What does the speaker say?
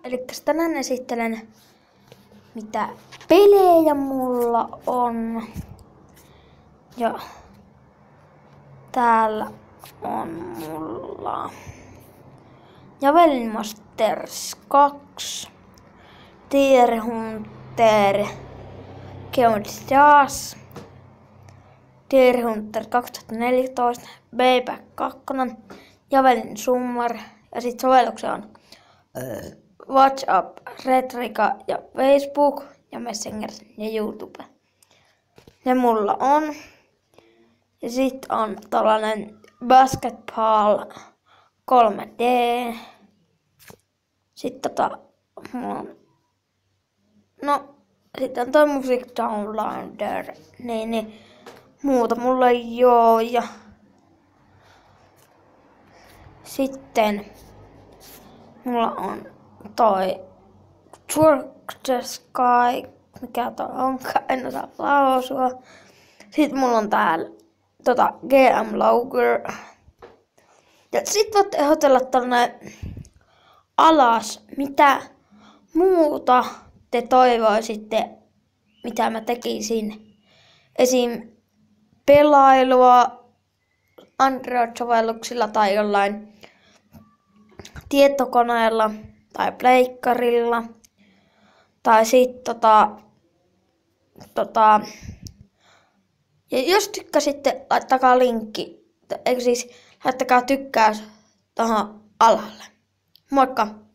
Eli tänään esittelen, mitä pelejä mulla on. Ja täällä on mulla Javelin Masters 2, Deer Hunter, Geometry Dash, Deer Hunter 2014, Payback 2, Javelin Summer ja sit sovelluksia on WhatsApp, Retrika ja Facebook ja Messenger ja YouTube. Ne mulla on. Ja sit on tällainen Basketball 3D. Sitten mulla on, sitten on toi Music Downloader. Niin, muuta mulla ei oo. Ja sitten mulla on toi Twerk the Sky, mikä toi onkaan, en osaa lausua. Sitten mulla on täällä GM Logger. Ja sit voit ehdotella tonne alas, mitä muuta te toivoisitte, mitä mä tekisin. Esim. Pelailua Android-sovelluksilla tai jollain tietokoneella tai pleikkarilla. Tai sit ja jos tykkäsitte, laittakaa linkki. Eikö siis laittakaa tykkäys tohon alalle. Moikka!